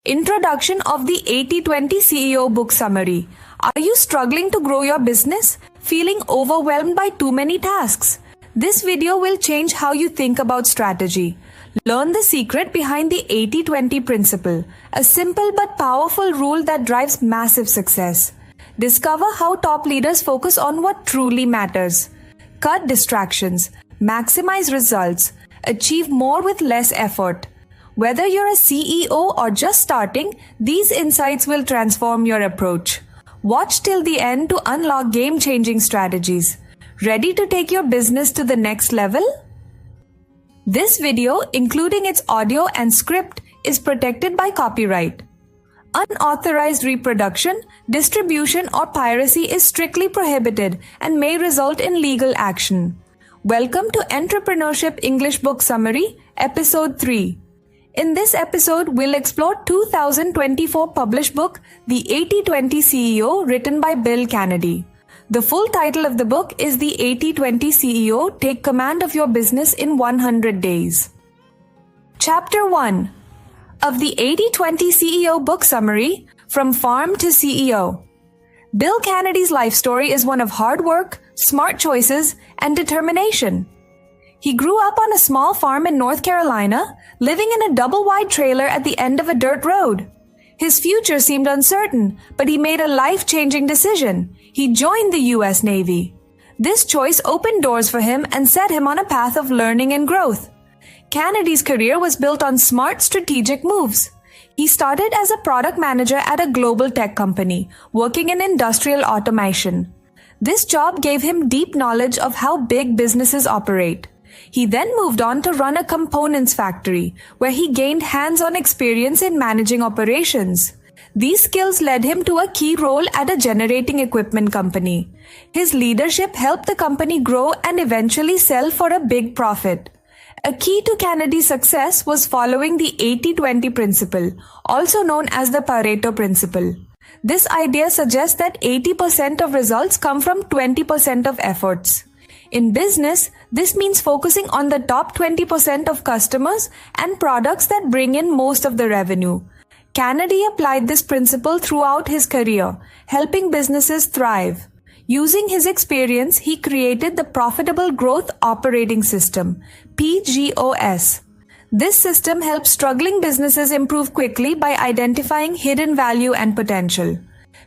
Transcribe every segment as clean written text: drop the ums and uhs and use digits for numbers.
Introduction of the 80-20 CEO book summary. Are you struggling to grow your business? Feeling overwhelmed by too many tasks? This video will change how you think about strategy. Learn the secret behind the 80-20 principle, a simple but powerful rule that drives massive success. Discover how top leaders focus on what truly matters. Cut distractions, maximize results, achieve more with less effort. Whether you're a CEO or just starting, these insights will transform your approach. Watch till the end to unlock game-changing strategies. Ready to take your business to the next level? This video, including its audio and script, is protected by copyright. Unauthorized reproduction, distribution, or piracy is strictly prohibited and may result in legal action. Welcome to Entrepreneurship English Book Summary, Episode 3. In this episode, we'll explore 2024 published book, The 80-20 CEO, written by Bill Canady. The full title of the book is The 80-20 CEO, Take Command of Your Business in 100 Days. Chapter 1 of the 80-20 CEO book summary, From Farm to CEO. Bill Canady's life story is one of hard work, smart choices, and determination. He grew up on a small farm in North Carolina, living in a double-wide trailer at the end of a dirt road. His future seemed uncertain, but he made a life-changing decision. He joined the U.S. Navy. This choice opened doors for him and set him on a path of learning and growth. Canady's career was built on smart, strategic moves. He started as a product manager at a global tech company, working in industrial automation. This job gave him deep knowledge of how big businesses operate. He then moved on to run a components factory, where he gained hands-on experience in managing operations. These skills led him to a key role at a generating equipment company. His leadership helped the company grow and eventually sell for a big profit. A key to Canady's success was following the 80-20 principle, also known as the Pareto principle. This idea suggests that 80% of results come from 20% of efforts. In business, this means focusing on the top 20% of customers and products that bring in most of the revenue. Canady applied this principle throughout his career, helping businesses thrive. Using his experience, he created the Profitable Growth Operating System, PGOS. This system helps struggling businesses improve quickly by identifying hidden value and potential.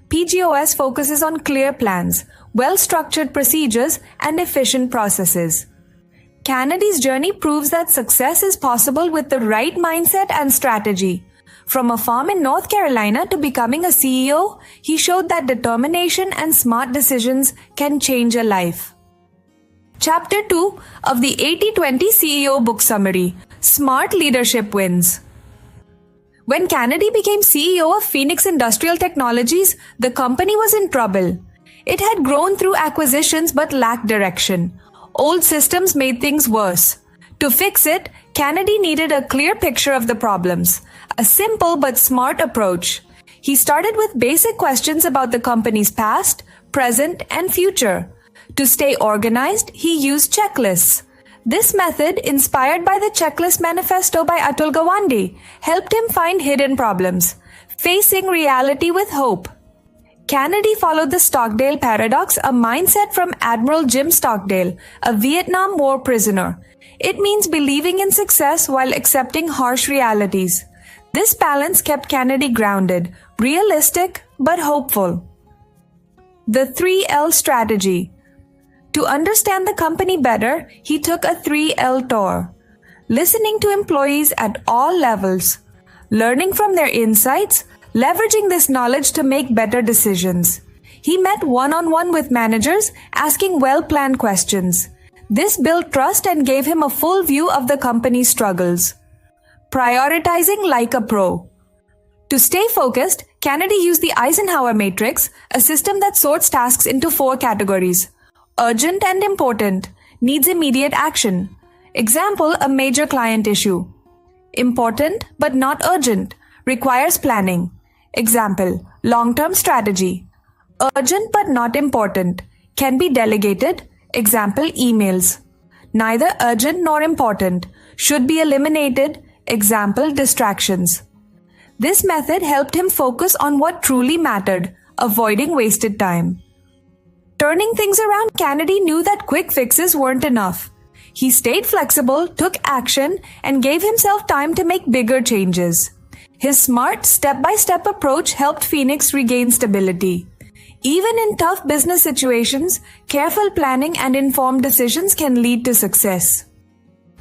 PGOS focuses on clear plans, well-structured procedures, and efficient processes. Canady's journey proves that success is possible with the right mindset and strategy. From a farm in North Carolina to becoming a CEO, he showed that determination and smart decisions can change a life. Chapter 2 of the 80-20 CEO book summary, Smart Leadership Wins. When Canady became CEO of Phoenix Industrial Technologies, the company was in trouble. It had grown through acquisitions but lacked direction. Old systems made things worse. To fix it, Canady needed a clear picture of the problems, a simple but smart approach. He started with basic questions about the company's past, present, and future. To stay organized, he used checklists. This method, inspired by the Checklist Manifesto by Atul Gawande, helped him find hidden problems, facing reality with hope. Canady followed the Stockdale paradox, a mindset from Admiral Jim Stockdale, a Vietnam War prisoner. It means believing in success while accepting harsh realities. This balance kept Canady grounded, realistic, but hopeful. The 3L strategy. To understand the company better, he took a 3L tour. Listening to employees at all levels, learning from their insights, leveraging this knowledge to make better decisions. He met one-on-one with managers, asking well-planned questions. This built trust and gave him a full view of the company's struggles. Prioritizing like a pro. To stay focused, Canady used the Eisenhower matrix, a system that sorts tasks into 4 categories. Urgent and important, needs immediate action. Example, a major client issue. Important but not urgent, requires planning. Example, long-term strategy. Urgent but not important, can be delegated. Example, emails. Neither urgent nor important, should be eliminated. Example, distractions. This method helped him focus on what truly mattered, avoiding wasted time. Turning things around, Canady knew that quick fixes weren't enough. He stayed flexible, took action, and gave himself time to make bigger changes. His smart, step-by-step approach helped Phoenix regain stability. Even in tough business situations, careful planning and informed decisions can lead to success.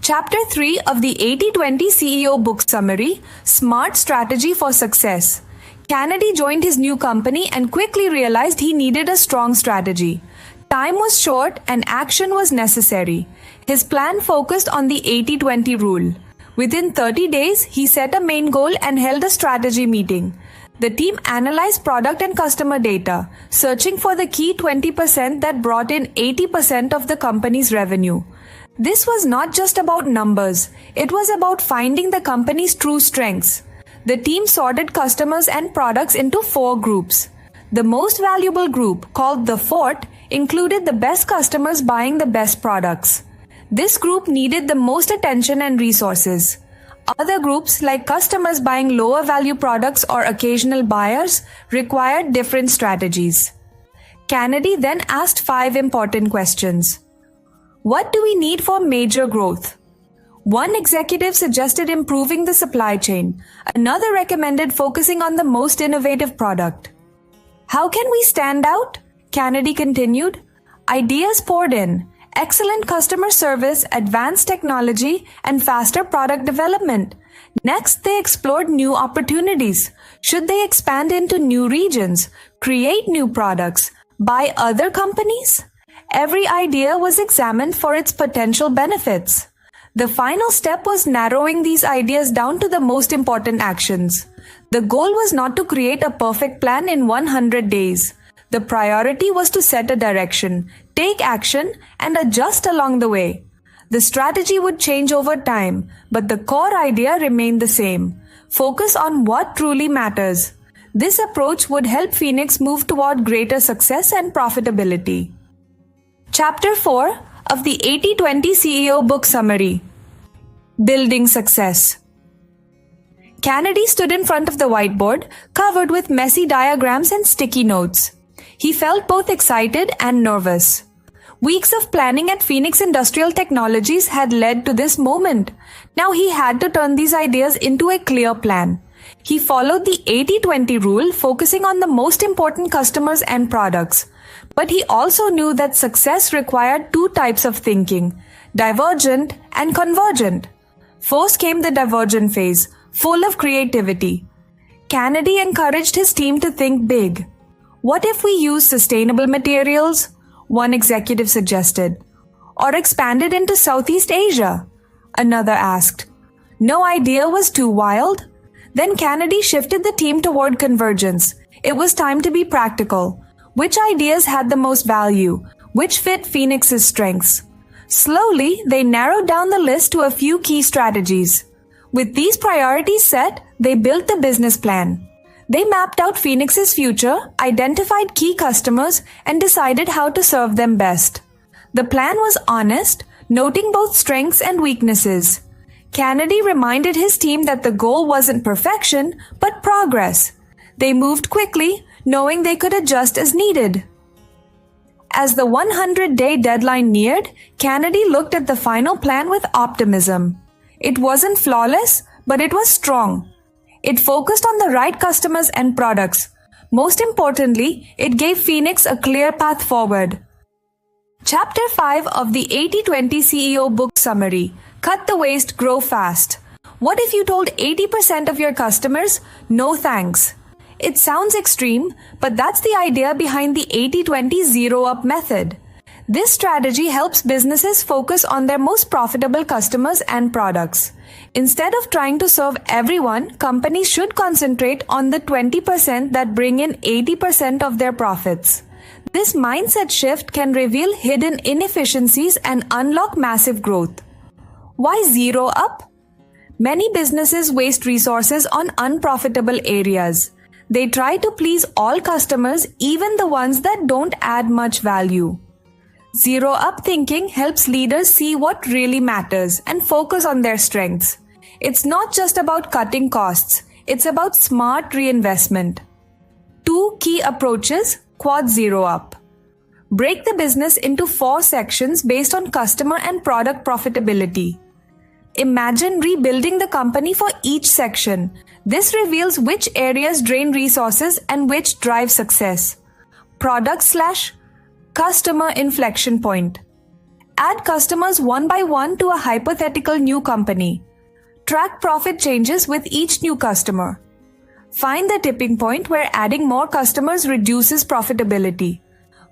Chapter 3 of the 80-20 CEO book summary, Smart Strategy for Success. Canady joined his new company and quickly realized he needed a strong strategy. Time was short and action was necessary. His plan focused on the 80-20 rule. Within 30 days, he set a main goal and held a strategy meeting. The team analyzed product and customer data, searching for the key 20% that brought in 80% of the company's revenue. This was not just about numbers, it was about finding the company's true strengths. The team sorted customers and products into 4 groups. The most valuable group, called the Fort, included the best customers buying the best products. This group needed the most attention and resources. Other groups, like customers buying lower value products or occasional buyers, required different strategies. Canady then asked 5 important questions. What do we need for major growth? One executive suggested improving the supply chain. Another recommended focusing on the most innovative product. How can we stand out? Canady continued. Ideas poured in. Excellent customer service, advanced technology, and faster product development. Next, they explored new opportunities. Should they expand into new regions, create new products, buy other companies? Every idea was examined for its potential benefits. The final step was narrowing these ideas down to the most important actions. The goal was not to create a perfect plan in 100 days. The priority was to set a direction, take action, and adjust along the way. The strategy would change over time, but the core idea remained the same. Focus on what truly matters. This approach would help Phoenix move toward greater success and profitability. Chapter 4 of the 80-20 CEO book summary. Building Success. Canady stood in front of the whiteboard, covered with messy diagrams and sticky notes. He felt both excited and nervous. Weeks of planning at Phoenix Industrial Technologies had led to this moment. Now he had to turn these ideas into a clear plan. He followed the 80-20 rule, focusing on the most important customers and products. But he also knew that success required 2 types of thinking, divergent and convergent. First came the divergent phase, full of creativity. Canady encouraged his team to think big. What if we use sustainable materials? One executive suggested. Or expanded into Southeast Asia? Another asked. No idea was too wild? Then Canady shifted the team toward convergence. It was time to be practical. Which ideas had the most value? Which fit Phoenix's strengths? Slowly, they narrowed down the list to a few key strategies. With these priorities set, they built the business plan. They mapped out Phoenix's future, identified key customers, and decided how to serve them best. The plan was honest, noting both strengths and weaknesses. Canady reminded his team that the goal wasn't perfection, but progress. They moved quickly, knowing they could adjust as needed. As the 100-day deadline neared, Canady looked at the final plan with optimism. It wasn't flawless, but it was strong. It focused on the right customers and products. Most importantly, it gave Phoenix a clear path forward. Chapter 5 of the 80-20 CEO book summary, Cut the Waste, Grow Fast. What if you told 80% of your customers, no thanks? It sounds extreme, but that's the idea behind the 80-20 zero-up method. This strategy helps businesses focus on their most profitable customers and products. Instead of trying to serve everyone, companies should concentrate on the 20% that bring in 80% of their profits. This mindset shift can reveal hidden inefficiencies and unlock massive growth. Why zero up? Many businesses waste resources on unprofitable areas. They try to please all customers, even the ones that don't add much value. Zero-up thinking helps leaders see what really matters and focus on their strengths. It's not just about cutting costs. It's about smart reinvestment. 2 key approaches, Quad Zero Up. Break the business into 4 sections based on customer and product profitability. Imagine rebuilding the company for each section. This reveals which areas drain resources and which drive success. Product/customer inflection point. Add customers one by one to a hypothetical new company. Track profit changes with each new customer. Find the tipping point where adding more customers reduces profitability.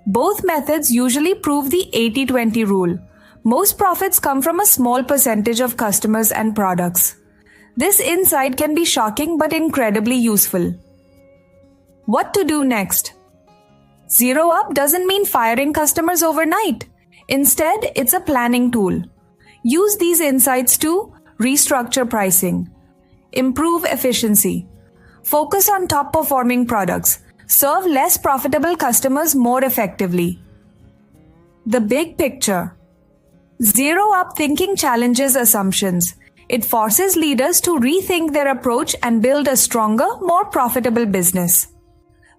Both methods usually prove the 80-20 rule. Most profits come from a small percentage of customers and products. This insight can be shocking but incredibly useful. What to do next? Zero Up doesn't mean firing customers overnight. Instead, it's a planning tool. Use these insights to restructure pricing, improve efficiency, focus on top-performing products, serve less profitable customers more effectively. The big picture. Zero Up thinking challenges assumptions. It forces leaders to rethink their approach and build a stronger, more profitable business.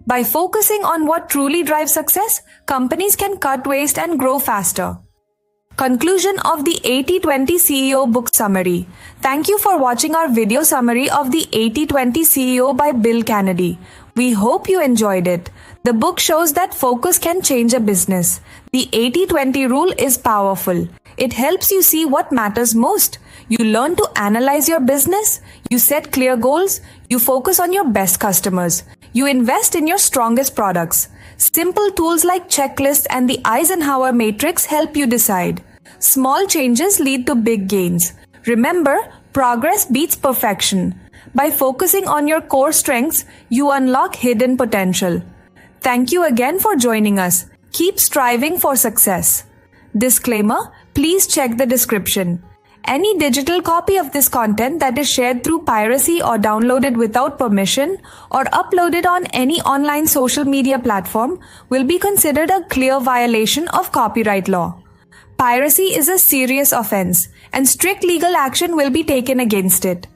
By focusing on what truly drives success, companies can cut waste and grow faster. Conclusion of the 80-20 CEO book summary. Thank you for watching our video summary of the 80-20 CEO by Bill Canady. We hope you enjoyed it. The book shows that focus can change a business. The 80-20 rule is powerful. It helps you see what matters most. You learn to analyze your business. You set clear goals. You focus on your best customers. You invest in your strongest products. Simple tools like checklists and the Eisenhower matrix help you decide. Small changes lead to big gains. Remember, progress beats perfection. By focusing on your core strengths, you unlock hidden potential. Thank you again for joining us. Keep striving for success. Disclaimer, please check the description. Any digital copy of this content that is shared through piracy or downloaded without permission or uploaded on any online social media platform will be considered a clear violation of copyright law. Piracy is a serious offense and strict legal action will be taken against it.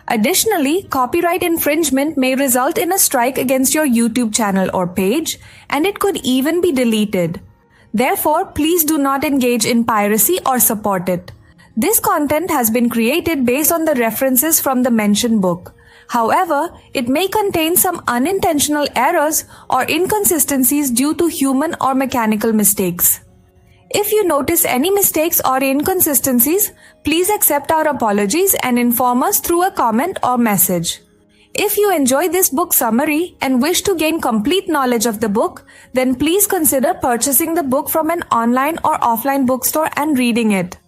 Additionally, copyright infringement may result in a strike against your YouTube channel or page, and it could even be deleted. Therefore, please do not engage in piracy or support it. This content has been created based on the references from the mentioned book. However, it may contain some unintentional errors or inconsistencies due to human or mechanical mistakes. If you notice any mistakes or inconsistencies, please accept our apologies and inform us through a comment or message. If you enjoy this book summary and wish to gain complete knowledge of the book, then please consider purchasing the book from an online or offline bookstore and reading it.